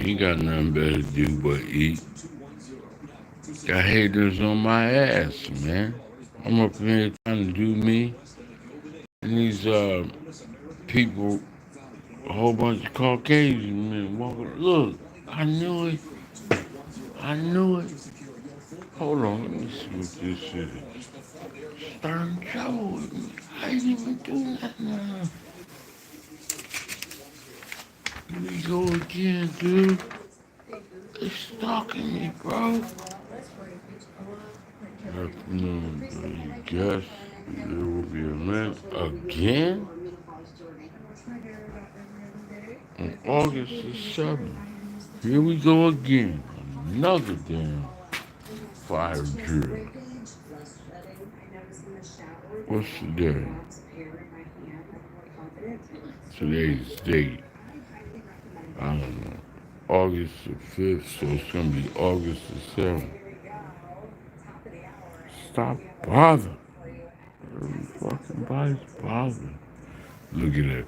Ain't got nothing better to do but eat. Got haters on my ass, man. I'm up here trying to do me. And these people, a whole bunch of Caucasian men walking. Look, I knew it. I knew it. Hold on, let me see what this is. Stern Joe. I didn't even do nothing. Here we go again, dude. It's stalking me, bro. Afternoon, yes, there will be a event again on August the 7th. Here we go again. Another damn fire drill. What's today? Today's date. I don't know. August the 5th, so it's going to be August the 7th. Stop bothering. Every fucking body's bothering. Look at it.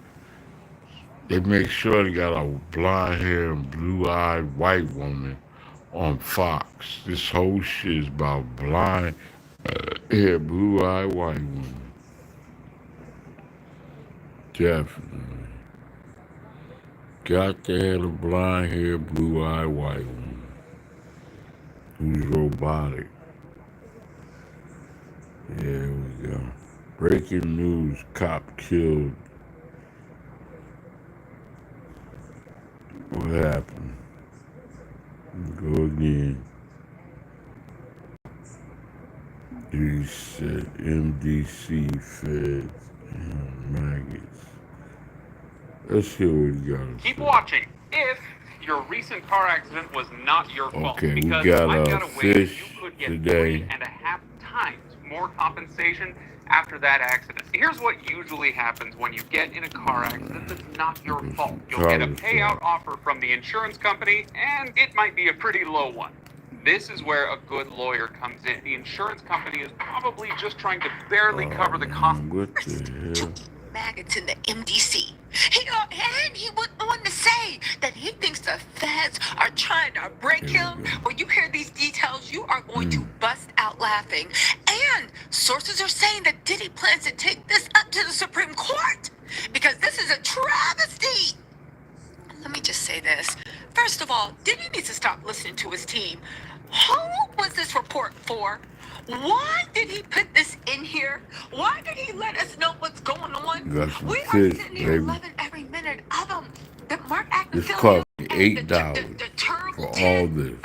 They make sure they got a blonde hair and blue eyed white woman on Fox. This whole shit is about blonde hair, blue eyed white woman. Definitely. Got to have a blonde hair, blue eyed white woman who's robotic. There we go. Breaking news, cop killed. What happened? Go again. He said MDC feds and maggots. Let's hear what he got. Keep watching. If your recent car accident was not your fault, Okay, we because got I've a got a way that fish you could get today. 3.5 times more compensation after that accident. Here's what usually happens when you get in a car accident that's not your fault. You'll get a payout offer from the insurance company, and it might be a pretty low one. This is where a good lawyer comes in. The insurance company is probably just trying to barely cover the cost. What the hell? Maggots in the MDC. He went on to say that he thinks the feds are trying to break him. When you hear these details, you are going to bust out laughing. And sources are saying that Diddy plans to take this up to the Supreme Court because this is a travesty. Let me just say this. First of all, Diddy needs to stop listening to his team. Who was this report for? Why did he put this in here? Why did he let us know what's going on? We are sitting here loving every minute of them. The Mark This Agnifilo cost me and $8 the terrible for all this.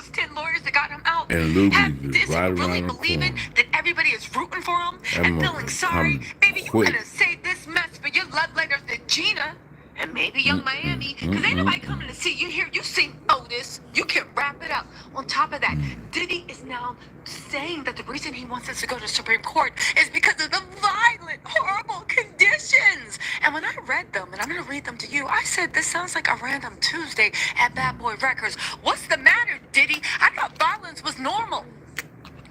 those 10 lawyers that got him out. And Lubys have is this right really around the believing corner. that everybody is rooting for him That and feeling sorry. motherfucker Baby, you quick. could have saved this mess for your love letters to Gina and maybe Young Miami, because ain't nobody coming to see you here. You sing Otis. You can wrap it up. On top of that, Diddy is now saying that the reason he wants us to go to the Supreme Court is because of the violent, horrible conditions. And when I read them, and I'm going to read them to you, I said, this sounds like a random Tuesday at Bad Boy Records. What's the matter, Diddy? I thought violence was normal.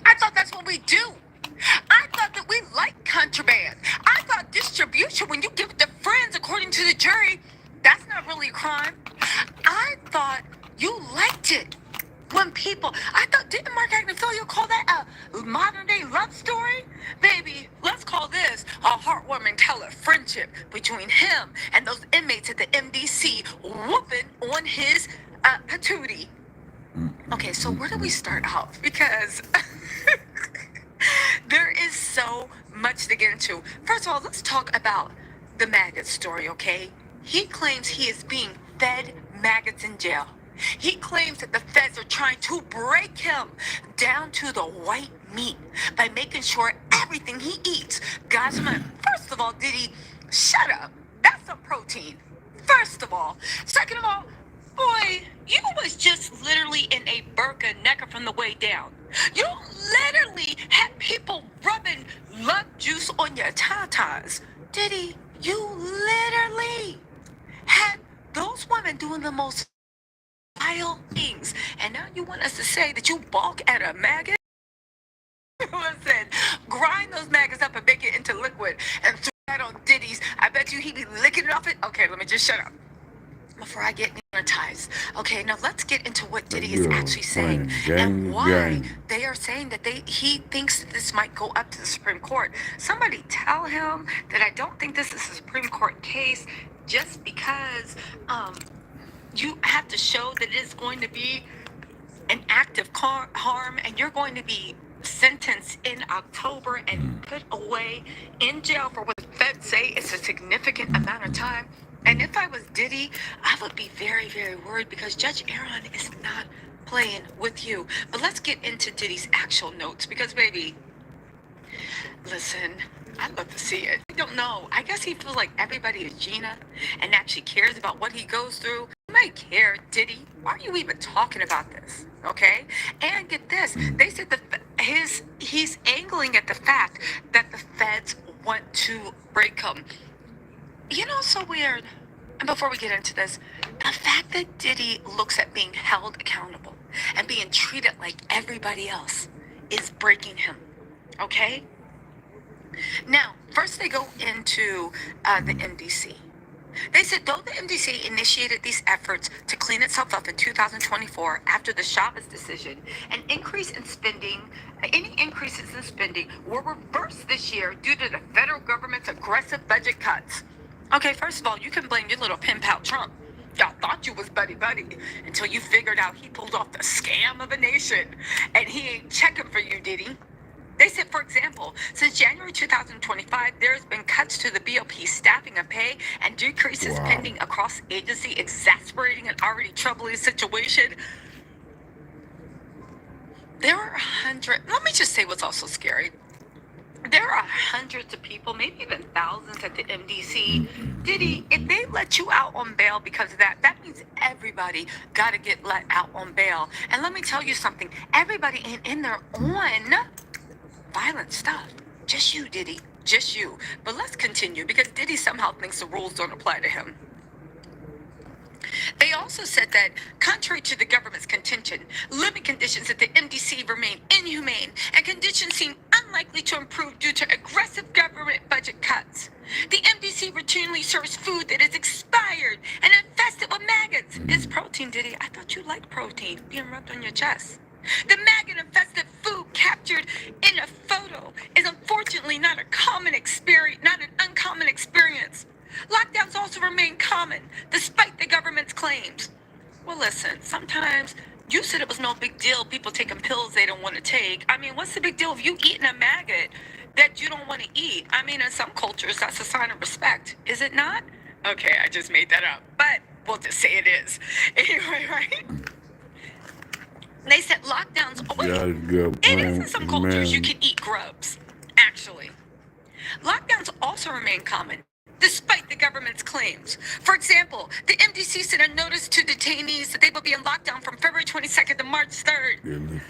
I thought that's what we do. I thought that we like contraband. I thought distribution, when you give it to friends, according to the jury, that's not really a crime. I thought you liked it when people, I thought, didn't Mark Agnifilo call that a modern day love story? Baby, let's call this a heartwarming tale of friendship between him and those inmates at the MDC whooping on his patootie. Okay, so where do we start off? Because there is so much to get into. First of all, let's talk about the maggot story, okay? He claims he is being fed maggots in jail. He claims that the feds are trying to break him down to the white meat by making sure everything he eats. Guys, first of all, Diddy, shut up. That's a protein. First of all. Second of all, boy, you was just literally in a burqa naked from the way down. You literally had people rubbing love juice on your tatas. Diddy, you literally had those women doing the most vile things. And now you want us to say that you balk at a maggot? Listen, grind those maggots up and make it into liquid and throw that on Diddy's. I bet you he be licking it off it. Okay, let me just shut up. before I get monetized. Okay, now let's get into what Diddy is You're actually saying playing and why game. they are saying that he thinks that this might go up to the Supreme Court. Somebody tell him that I don't think this is a Supreme Court case just because you have to show that it is going to be an act of harm and you're going to be sentenced in October and put away in jail for what the feds say is a significant amount of time. And if I was Diddy, I would be very, very worried because Judge Aaron is not playing with you. But let's get into Diddy's actual notes because, baby, listen, I'd love to see it. I don't know. I guess he feels like everybody is Gina and actually cares about what he goes through. You might care, Diddy. Why are you even talking about this? Okay? And get this. They said he's angling at the fact that the feds want to break him. You know, so weird. And before we get into this, the fact that Diddy looks at being held accountable and being treated like everybody else is breaking him. Okay? Now, first they go into the MDC. They said though the MDC initiated these efforts to clean itself up in 2024 after the Chavez decision, any increases in spending were reversed this year due to the federal government's aggressive budget cuts. Okay, first of all, you can blame your little pen pal Trump. Y'all thought you was buddy-buddy until you figured out he pulled off the scam of a nation. And he ain't checking for you, Diddy. They said, for example, since January 2025, there has been cuts to the BOP staffing and pay and decreases pending across agency, exasperating an already troubling situation. There are let me just say what's also scary. There are hundreds of people, maybe even thousands at the MDC. Diddy, if they let you out on bail because of that, that means everybody got to get let out on bail. And let me tell you something. Everybody ain't in there on violent stuff. Just you, Diddy. Just you. But let's continue because Diddy somehow thinks the rules don't apply to him. They also said that, contrary to the government's contention, living conditions at the MDC remain inhumane and conditions seem unlikely to improve due to aggressive government budget cuts. The MDC routinely serves food that is expired and infested with maggots. It's protein, Diddy. I thought you liked protein being rubbed on your chest. The maggot-infested food captured in a photo is unfortunately not an uncommon experience. Lockdowns also remain common, despite the government's claims. Well, listen, sometimes you said it was no big deal, people taking pills they don't want to take. I mean, what's the big deal of you eating a maggot that you don't want to eat? I mean, in some cultures, that's a sign of respect, is it not? Okay, I just made that up, but we'll just say it is. Anyway, right? They said lockdowns. It is in some cultures you can eat grubs, actually. Lockdowns also remain common, despite the government's claims. For example, the MDC sent a notice to detainees that they will be in lockdown from February 22nd to March 3rd.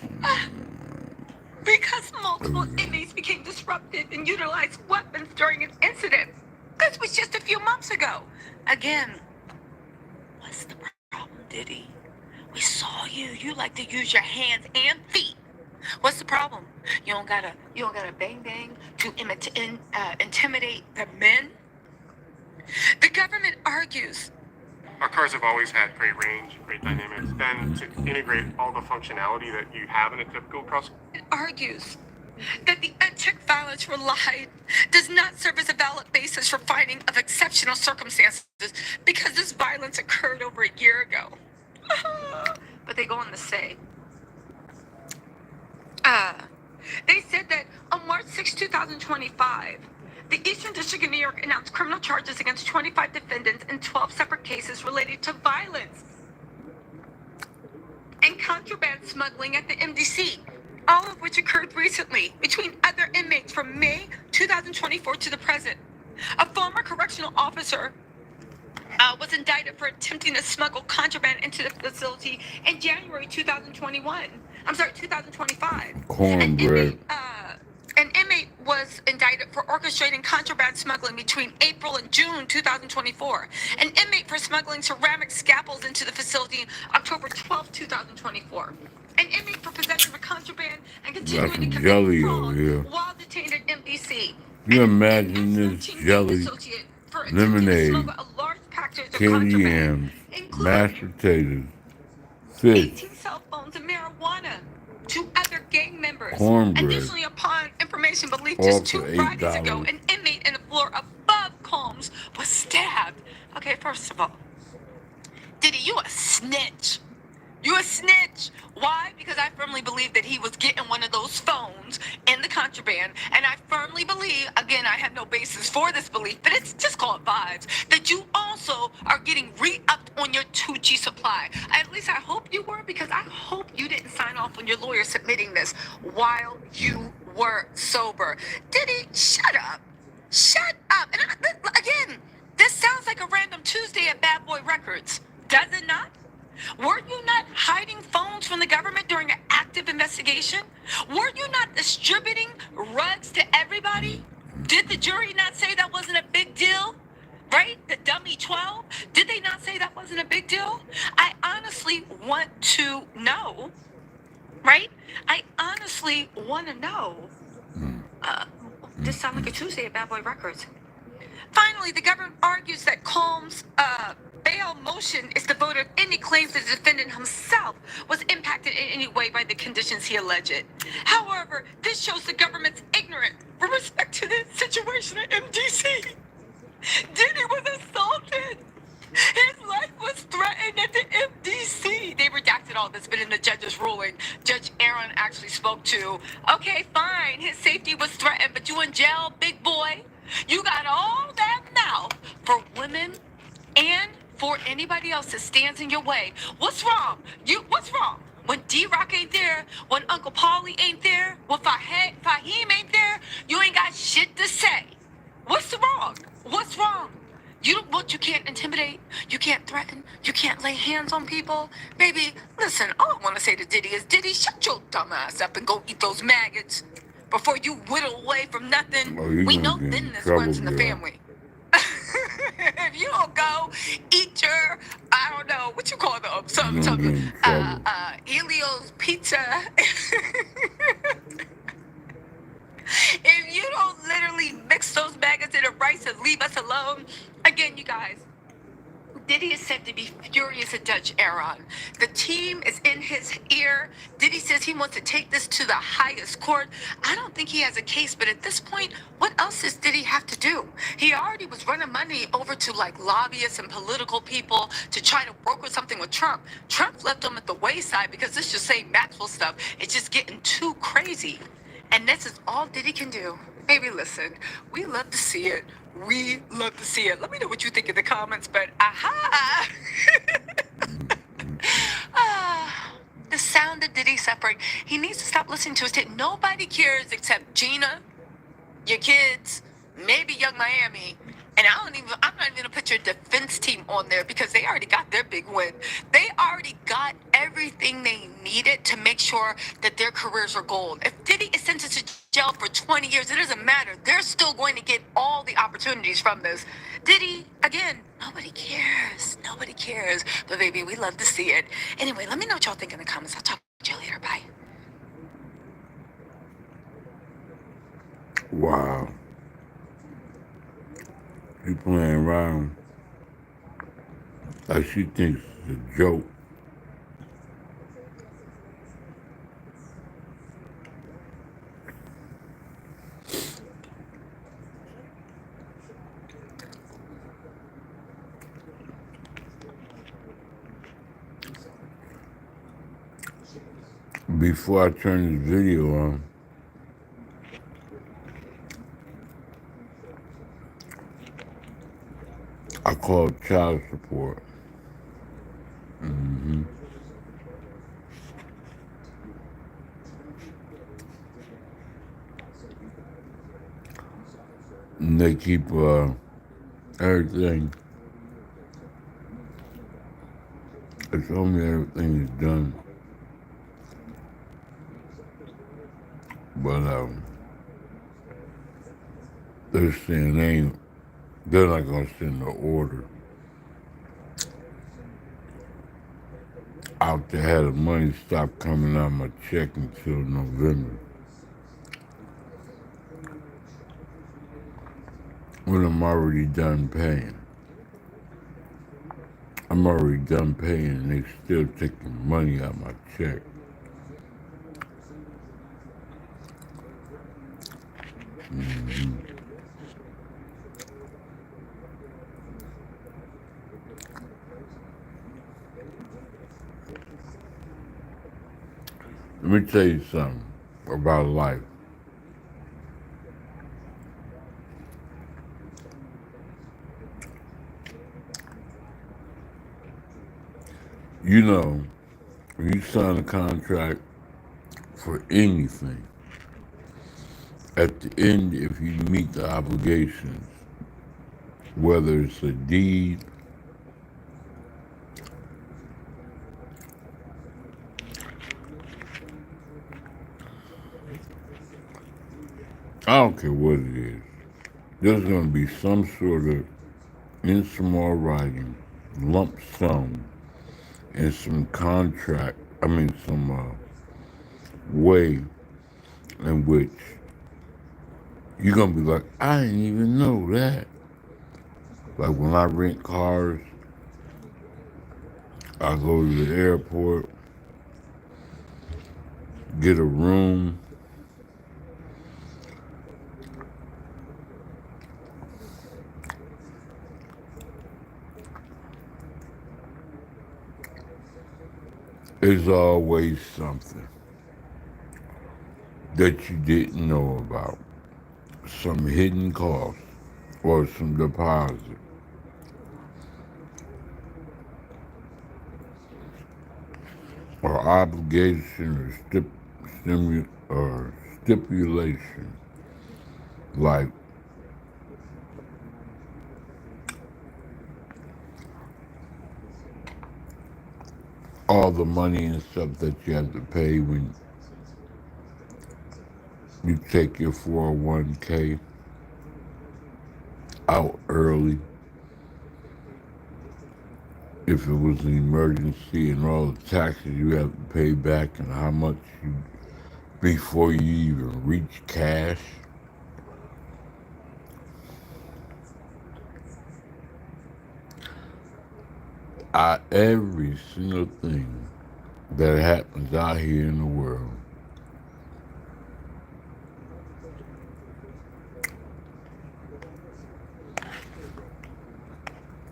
Because multiple inmates became disrupted and utilized weapons during an incident. This was just a few months ago. Again, what's the problem, Diddy? We saw you. You like to use your hands and feet. What's the problem? You don't gotta bang bang to intimidate the men. The government argues. Our cars have always had great range, great dynamics. Then to integrate all the functionality that you have in a typical cross. It argues that the unchecked violence relied does not serve as a valid basis for finding of exceptional circumstances because this violence occurred over a year ago. But they go on to say, they said that on March 6, 2025, the Eastern District of New York announced criminal charges against 25 defendants in 12 separate cases related to violence and contraband smuggling at the MDC, all of which occurred recently between other inmates from May 2024 to the present. A former correctional officer was indicted for attempting to smuggle contraband into the facility in January 2025. Cornbread. An inmate was indicted for orchestrating contraband smuggling between April and June 2024. An inmate for smuggling ceramic scalpels into the facility October 12, 2024. An inmate for possession of contraband and continuing to commit jelly fraud over here. while detained at MDC. You imagine this jelly, lemonade, candy Yams, including mashed potatoes, fish, 18 cell phones and marijuana. 2 other gang members. cornbread, Additionally, upon information believed all just for 2 Fridays ago, $8. an inmate in the floor above Combs was stabbed. Okay, first of all, Diddy, you a snitch. You a snitch. Why? Because I firmly believe that he was getting one of those phones in the contraband. And I firmly believe, again, I have no basis for this belief, but it's just called vibes, that you also are getting re-upped on your 2G supply. At least I hope you were, because I hope you didn't sign off on your lawyer submitting this while you were sober. Diddy, shut up. Shut up. And again, this sounds like a random Tuesday at Bad Boy Records. Does it not? Were you not hiding phones from the government during an active investigation? Were you not distributing rugs to everybody? Did the jury not say that wasn't a big deal? Right? The dummy 12? Did they not say that wasn't a big deal? I honestly want to know, right? I honestly want to know. This sounds like a Tuesday at Bad Boy Records. Finally, the government argues that Combs' bail motion is devoid of any claims that the defendant himself was impacted in any way by the conditions he alleged. However, this shows the government's ignorance with respect to the situation at MDC. Diddy was assaulted. His life was threatened at the MDC. They redacted all this, but in the judge's ruling, Judge Aaron actually spoke to, okay, fine, his safety was threatened, but you in jail, big boy. You got all that mouth for women and for anybody else that stands in your way. What's wrong? What's wrong? When D-Rock ain't there, when Uncle Paulie ain't there, when Fahim ain't there, you ain't got shit to say. What's wrong? What's wrong? You can't intimidate, you can't threaten, you can't lay hands on people. Baby, listen, all I want to say to Diddy is, Diddy, shut your dumb ass up and go eat those maggots before you whittle away from nothing. Oh, We know thinness runs in the family. If you don't go eat your, I don't know, what you call them, Elio's pizza. If you don't literally mix those maggots in the rice and leave us alone, again, you guys, Diddy is said to be furious at Judge Aaron. The team is in his ear. Diddy says he wants to take this to the highest court. I don't think he has a case, but at this point, what else does Diddy have to do? He already was running money over to like lobbyists and political people to try to broker something with Trump. Trump left him at the wayside because this just saying Maxwell stuff. It's just getting too crazy. And this is all Diddy can do. Baby, listen, we love to see it. We love to see it. Let me know what you think in the comments, but the sound of Diddy suffering. He needs to stop listening to his tape. Nobody cares except Gina, your kids, maybe Young Miami. And I'm not even gonna put your defense team on there because they already got their big win. They already got everything they needed to make sure that their careers are gold. If Diddy is sentenced to jail for 20 years, it doesn't matter. They're still going to get all the opportunities from this. Diddy, again, nobody cares. Nobody cares. But baby, we love to see it. Anyway, let me know what y'all think in the comments. I'll talk to you later. Bye. Wow. She playing around like she thinks it's a joke. Before I turn this video on, I called child support. And they keep everything. They told me everything is done. But they're saying they're not gonna send the order out to have the money stop coming out of my check until November. When I'm already done paying. I'm already done paying and they still taking money out my check. Let me tell you something about life. You know, when you sign a contract for anything, at the end, if you meet the obligations, whether it's a deed, I don't care what it is, there's going to be some sort of, in small writing, lump sum, and some way in which you're going to be like, I didn't even know that. Like when I rent cars, I go to the airport, get a room, there's always something that you didn't know about. Some hidden cost or some deposit. Or obligation or stipulation. Like all the money and stuff that you have to pay when you take your 401k out early. If it was an emergency and all the taxes you have to pay back and how much before you even reach cash. Every single thing that happens out here in the world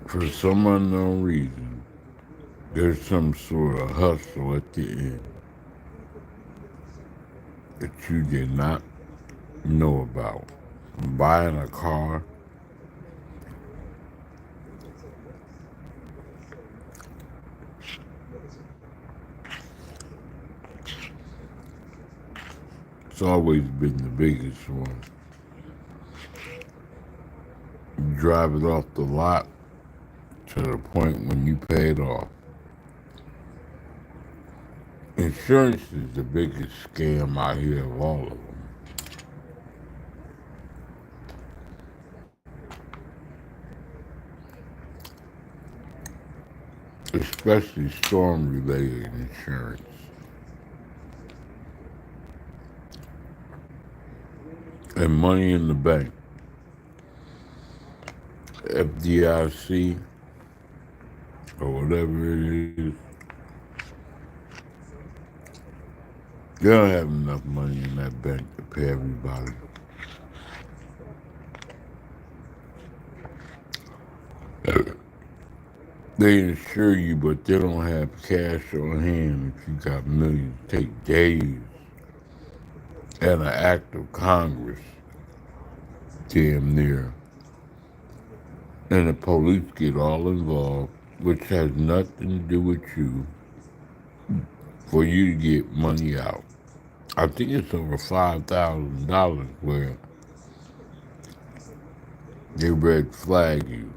for some unknown reason, there's some sort of hustle at the end that you did not know about. Buying a car, it's always been the biggest one. You drive it off the lot to the point when you pay it off. Insurance is the biggest scam out here of all of them. Especially storm-related insurance. And money in the bank. FDIC or whatever it is. They don't have enough money in that bank to pay everybody. They insure you, but they don't have cash on hand if you got millions. It take days and an act of Congress, damn near. And the police get all involved, which has nothing to do with you, for you to get money out. I think it's over $5,000 where they red flag you.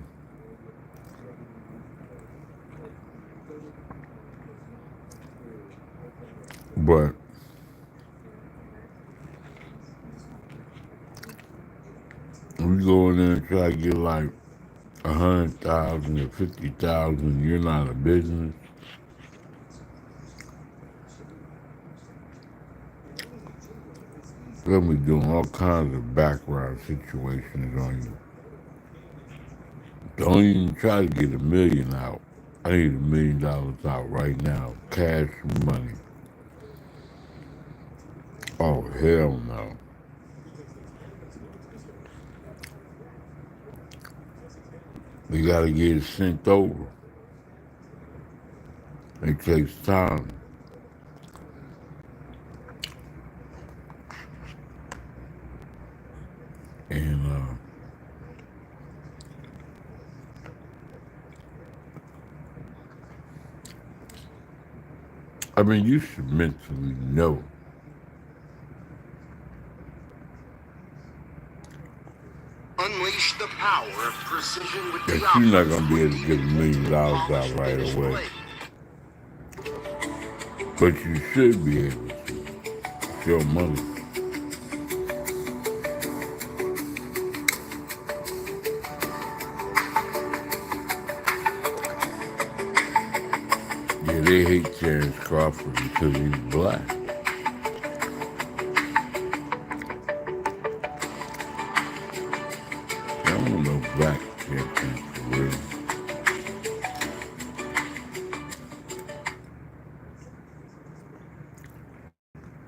But we go in there and try to get like 100,000 or 50,000, you're not a business. They'll be doing all kinds of background situations on you. Don't even try to get $1 million out. I need $1 million out right now. Cash money. Oh, hell no. We gotta get it sent over. It takes time. And I mean, you should mentally know Unleash the power of precision with the that you're not gonna be able to options get $1 million out right away. But you should be able to. It's your money. Yeah, they hate Terrence Crawford because he's black. I don't want no black champions for real.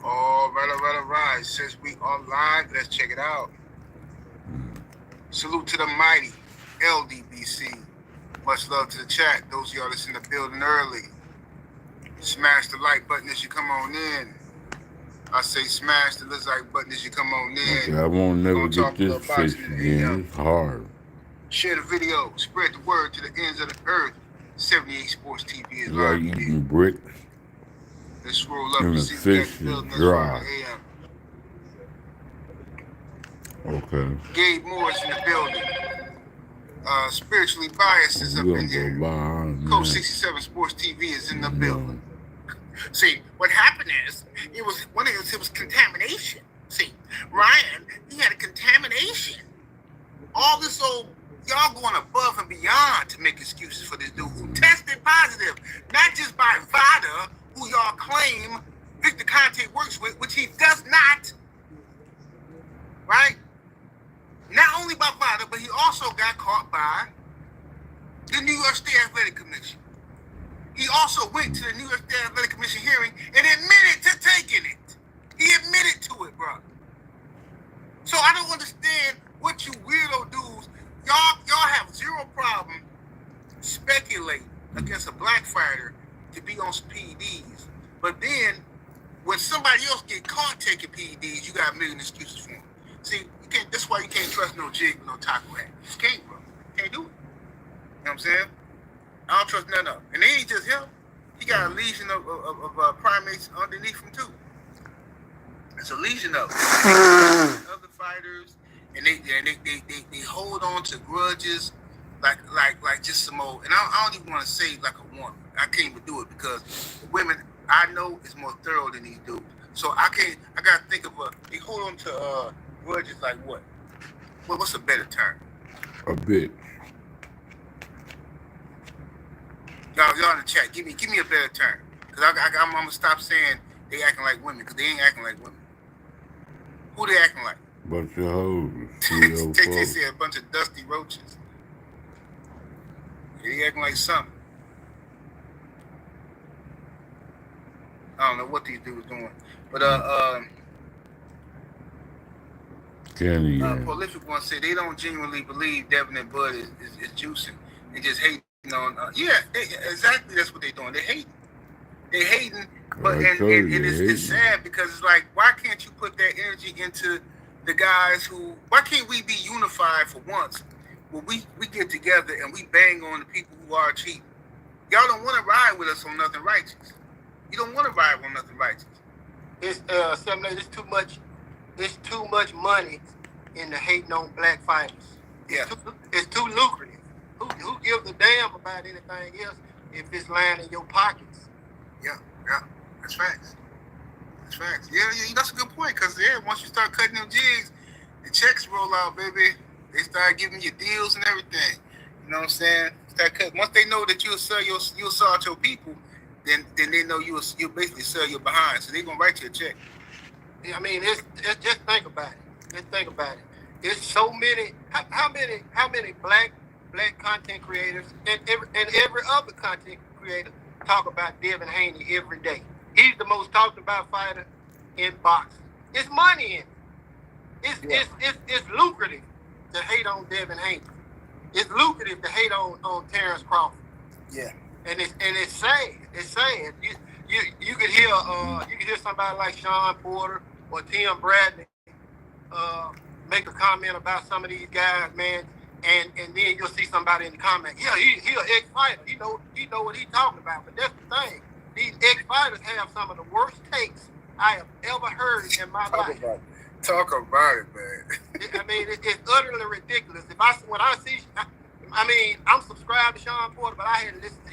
All right. Since we are live, let's check it out. Salute to the mighty LDBC. Much love to the chat. Those of y'all that's in the building early. Smash the like button as you come on in. I say smash the like button as you come on in. Okay, I won't never get this fish again. It's hard. Share the video. Spread the word to the ends of the earth. 78 Sports TV is It's like live. eating bricks Let's roll up and and the see fish is dry. Okay. Gabe Moore's in the building. Spiritually Biased is up We're in gonna here. go by Code 67 Sports TV is in the building. See, what happened is it was contamination. See, Ryan, he had a contamination. All this old y'all going above and beyond to make excuses for this dude who tested positive, not just by VADA, who y'all claim Victor Conte works with, which he does not. Right? Not only by VADA, but he also got caught by the New York State Athletic Commission. He also went to the New York State Athletic Commission hearing and admitted to taking it. He admitted to it, bro. So I don't understand what you weirdo dudes, y'all have zero problem speculating against a black fighter to be on some PEDs. But then when somebody else get caught taking PEDs, you got a million excuses for them. See, you can't. That's why you can't trust no jig with no taco hat. You just can't, bro. Can't do it. You know what I'm saying? I don't trust none of them. And they ain't just him. He got a legion of primates underneath him too. It's a legion of them. Other fighters, and they hold on to grudges like just some old. And I don't even want to say like a woman. I can't even do it because the women I know is more thorough than these dudes. So I gotta think of they hold on to grudges like what? What's a better term? A bitch. Y'all in the chat, give me a better term. Cause I'm gonna stop saying they acting like women, cause they ain't acting like women. Who they acting like? Bunch of hoes. They said a bunch of dusty roaches. They acting like something. I don't know what these dudes doing. But Candy. Prolific one said they don't genuinely believe Devin and Bud is juicing. They just hating on exactly that's what they're doing. They hating, but it's sad because it's like, why can't you put that energy into the guys who? Why can't we be unified for once? When we get together and we bang on the people who are cheap. Y'all don't want to ride with us on nothing righteous. You don't want to ride on nothing righteous. It's too much. It's too much money in the hating on black fighters. Yeah, it's too lucrative. Who gives a damn about anything else if it's lying in your pockets? Yeah, that's facts. That's facts. Yeah, that's a good point. Cause once you start cutting them jigs, the checks roll out, baby. They start giving you deals and everything. You know what I'm saying? Start cutting. Once they know that you'll sell out your people, then they know you'll basically sell your behind. So they're gonna write you a check. I mean, it's just think about it. Just think about it. It's so many. How many black black content creators and every other content creator talk about Devin Haney every day. He's the most talked about fighter in boxing. It's money in it. It's lucrative to hate on Devin Haney. It's lucrative to hate on Terrence Crawford. Yeah. And it's sad. It's sad. You could hear somebody like Sean Porter or Tim Bradley make a comment about some of these guys, man, and then you'll see somebody in the comment, yeah, he an ex-fighter. He know what he's talking about. But that's the thing. These ex-fighters have some of the worst takes I have ever heard in my life. Talk about it, man. I mean, it's utterly ridiculous. I'm subscribed to Sean Porter, but I had to listen to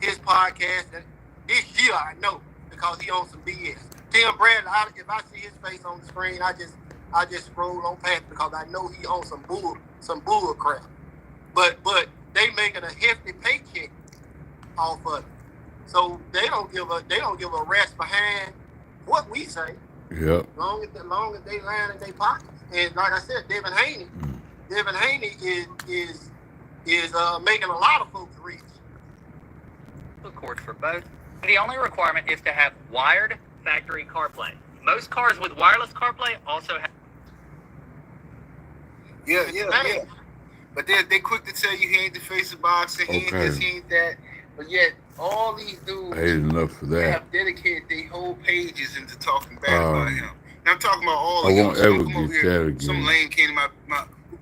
his podcast, and this year I know because he on some BS. Tim Bradley, if I see his face on the screen, I just scroll on past because I know he on some bull crap. But they making a hefty paycheck off of it, so they don't give a rest behind what we say. Yep. As long as they land in their pockets. And like I said, Devin Haney is making a lot of folks rich. Cords for both. The only requirement is to have wired factory CarPlay. Most cars with wireless CarPlay also have. Yeah. But they quick to tell you he ain't the face of boxing, he ain't this, he ain't that. But yet, all these dudes I ain't enough for that. have dedicated their whole pages into talking bad about him. And I'm talking about all of I y'all. won't ever Come over get here. that again. Some lame came to my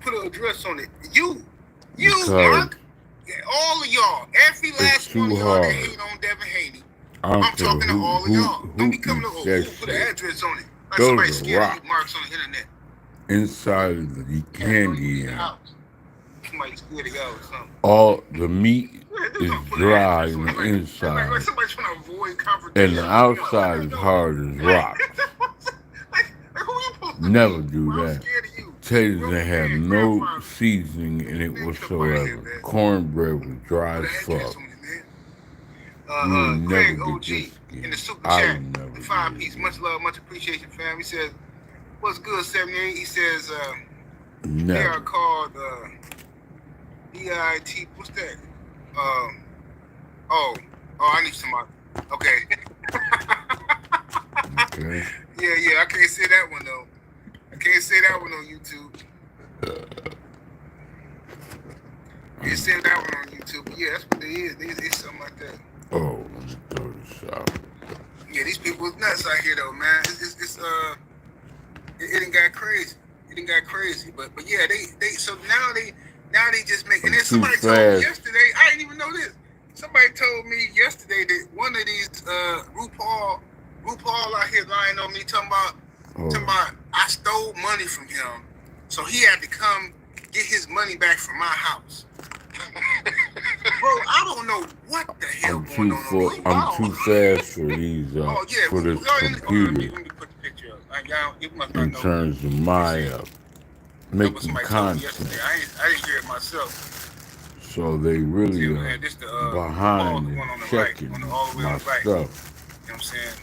put an address on it. You, Because Mark, all of y'all, every last one of y'all hard. that hate on Devin Haney. I don't I'm care talking to all of y'all. Don't be coming eats to that put an shit. address on it. Like Those somebody are scared of rocks. you marks on the internet. Inside of the candy and Somebody scared of y'all or something. all the meat They is gonna put an dry address in on the it. Like inside, somebody trying to avoid confrontation. and the outside is hard as rocks. Like who you supposed to Never be? do Well, I'm that. scared of you. Potatoes Grown that have man, no grandfather. seasoning in it whatsoever. Cornbread was dry Put as an fuck. address on it, man. You will Craig never OG get this in again. the super I chat, will never the get 5 it piece. again. Much love, much appreciation, fam. He says, "What's good, 78?" He says, "They Never. are called EIT. What's that? I need some. Okay. Okay. Yeah. I can't say that one though. I can't say that one on YouTube. Can't say that one on YouTube. But yeah, that's what they is. They something like that. Oh, let me throw this out. Yeah, these people is nuts out here though, man. It done got crazy. It done got crazy. But yeah, they so now they just make. And then somebody told me yesterday. I didn't even know this. Somebody told me yesterday that one of these RuPaul out here lying on me talking about I stole money from him, so he had to come get his money back from my house. Bro, I don't know what the hell going on. I'm too fast for these for this computer Let me put the picture up. You must not in know. terms of my making Somebody told me content. yesterday. I didn't hear it myself. So they really Yeah, are this the, behind the and one on the checking right, all the way on my the right. stuff. You know what I'm saying?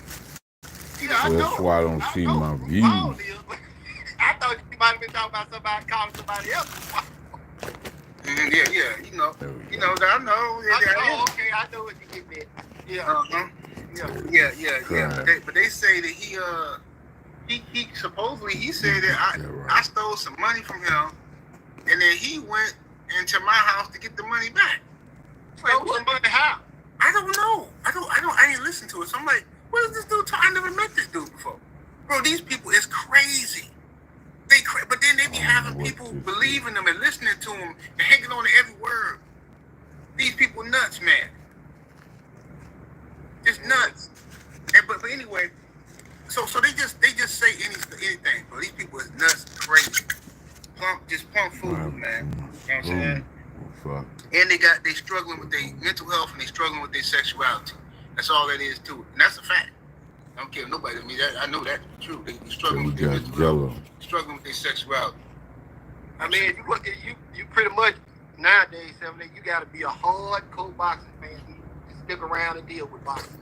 Yeah, So that's why I don't see my views. I thought you might have been talking about somebody calling somebody else. Yeah. You know, I know. Okay, I know what you get there. Yeah. Yeah. But they say that he supposedly he said that I stole some money from him, and then he went into my house to get the money back. Stole some money how? I don't know. I didn't listen to it. So I'm like, what is this dude talking? I never met this dude before. Bro, these people is crazy. But then they be having people believing them and listening to them and hanging on to every word. These people nuts, man. Just nuts. But anyway, so they just say anything, bro. These people is nuts, crazy. Pump food, man. You know what I'm saying? Fuck. And they struggling with their mental health and they struggling with their sexuality. That's all that is too. And that's a fact. I don't care if nobody to me. I know that's true. They struggling with their mental Jelo. health, struggling with their sexuality. I mean, you pretty much nowadays, you got to be a hardcore boxing fan to stick around and deal with boxing.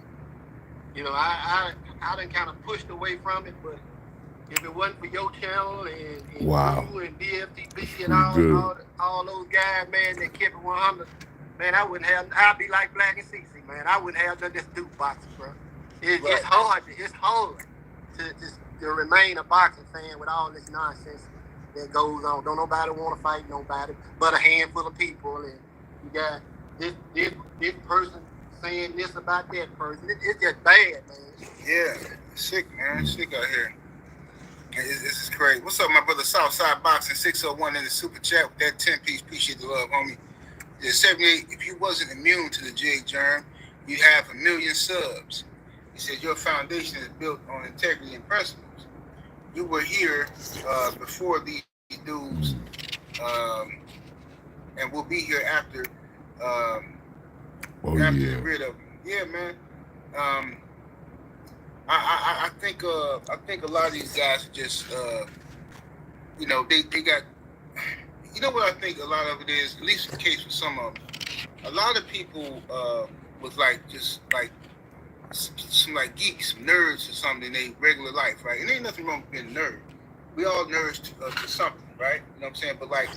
You know, I done kind of pushed away from it, but if it wasn't for your channel and Wow. you and DFTB That's and pretty good. all those guys, man, that kept it 100, man, I'd be like Black and CC, man. I wouldn't have nothing to do with boxing, bro. It's hard. It's hard to remain a boxing fan with all this nonsense that goes on. Don't nobody want to fight nobody but a handful of people, and you got this person saying this about that person. It's just bad, man. Yeah, sick, man. Sick out here. This is crazy. What's up, my brother? Southside Boxing 601 in the super chat with that 10-piece. Appreciate the love, homie. The 78. If you wasn't immune to the jig germ, you'd have 1 million subs. He said your foundation is built on integrity and principles. You were here before these dudes, and we'll be here after. After Yeah. rid of them. Yeah, man. I think a lot of these guys are just you know, they got, you know what I think a lot of it is, at least the case for some of them, a lot of people was like just like some like geeks, some nerds or something in their regular life, right? And ain't nothing wrong with being a nerd. We all nerds to something, right? You know what I'm saying? But like,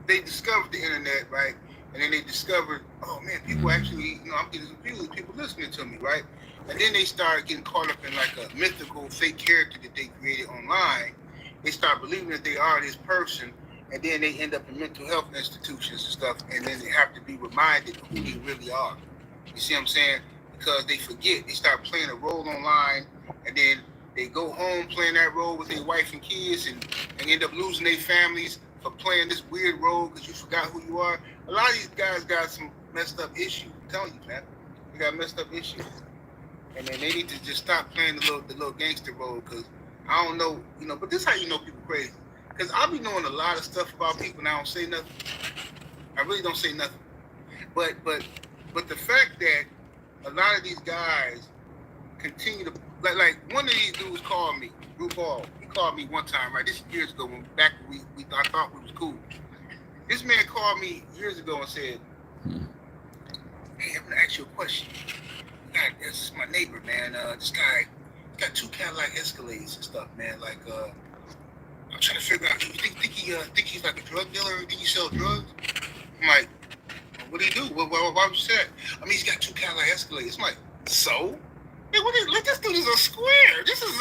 they discovered the internet, right? And then they discovered, oh man, people actually, you know, I'm getting some views, people listening to me, right? And then they started getting caught up in like a mythical fake character that they created online. They start believing that they are this person, and then they end up in mental health institutions and stuff, and then they have to be reminded of who they really are. You see what I'm saying? Because they forget, they start playing a role online, and then they go home playing that role with their wife and kids, and end up losing their families for playing this weird role because you forgot who you are. A lot of these guys got some messed up issues. I'm telling you, man. They got messed up issues. And then they need to just stop playing the little gangster role, because I don't know, you know, but this is how you know people crazy. Because I be knowing a lot of stuff about people and I don't say nothing. I really don't say nothing. But the fact that a lot of these guys continue to, like one of these dudes called me, RuPaul. He called me one time, right? This is years ago, when I thought we was cool. This man called me years ago and said, hey, I'm gonna ask you a question. This is my neighbor, man. This guy, he got 2 Cadillac Escalades and stuff, man. Like, I'm trying to figure out, you think he's like a drug dealer? Think he sell drugs? I'm like, what do he do? Why would you say that? I mean, he's got 2 Cadillac Escalades. I'm like, so? Hey, this dude is a square. This is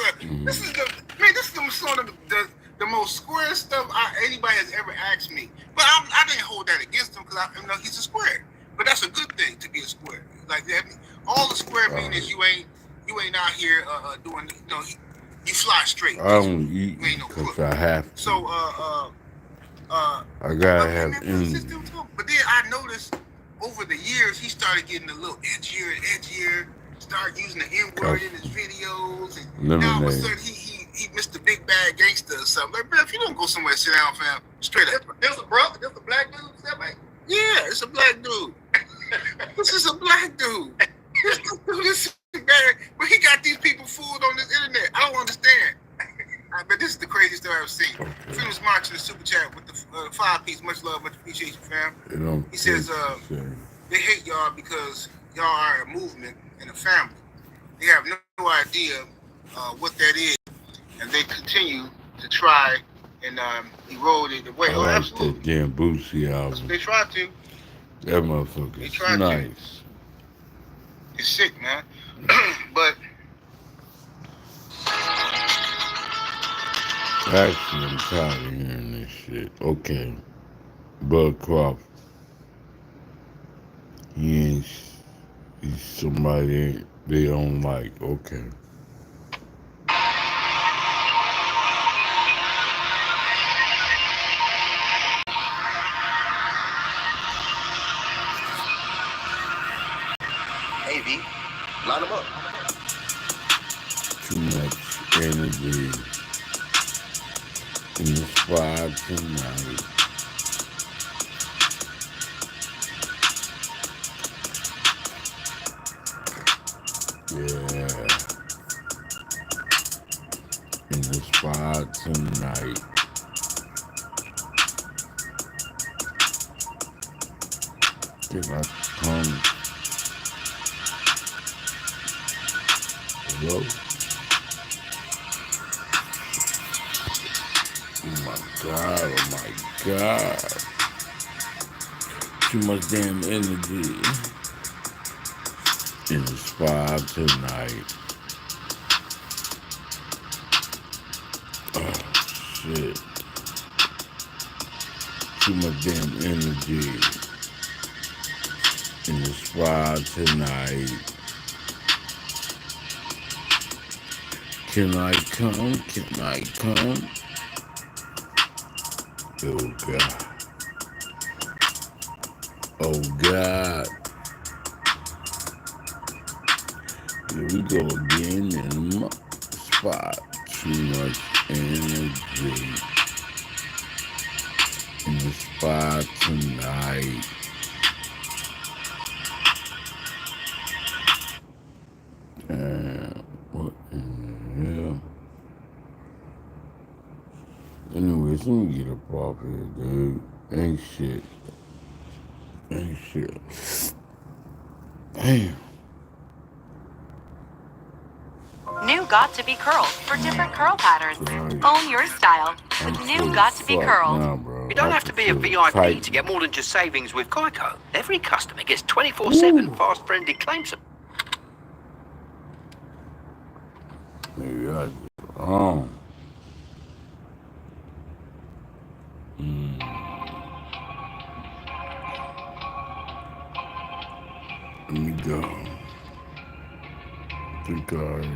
the most square stuff anybody has ever asked me. But I didn't hold that against him, because I know he's a square. But that's a good thing to be a square. Like that. All the square mean is you ain't out here doing, you know, you fly straight. I don't eat because I have to. So I gotta have energy. But then I noticed over the years he started getting a little edgier and edgier. Started using the N-word in his videos, and now all of a sudden he missed the big bad gangster or something. Like, bro, if you don't go somewhere, sit down, fam. Straight up. There's a brother. There's a black dude. Is that right? Yeah, it's a black dude. This is a black dude. This is bad, but he got these people fooled on this internet. I don't understand. But this is the craziest thing I've ever seen. Famous March in the super chat with the 5-piece. Much love, much appreciation, fam. He says they hate y'all because y'all are a movement and a family. They have no idea what that is, and they continue to try and erode it away. I like that damn Boosie album. They try to. That motherfucker's nice. It's sick, man. But actually, I'm tired of hearing this shit. Okay. Bud Crawford. He's somebody they don't like. Okay. Hey, V, line them up. Too much energy in the spot tonight. Yeah. In the spot tonight. Can I come? Hello? God, oh my God. Too much damn energy in the spa tonight. Oh, shit. Too much damn energy in the spa tonight. Can I come? Can I come? Oh, God. Oh, God. Here we go again in my spot. Too much energy in the spot tonight. What in the hell? Anyways, let me get up off here, dude. Ain't shit. Ain't shit. Damn. New Got to Be Curled for different curl patterns. Own your style with New Got to Be Curled. Now, You don't have to be a VIP to get more than just savings with Geico. Every customer gets 24/7 fast-friendly claims. Maybe I did wrong. Let me go. I think I already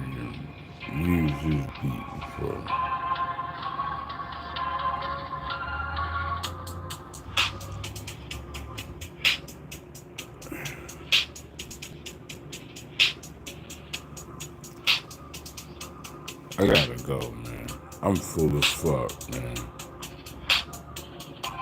used this beat before. I gotta go, man. I'm full as fuck, man.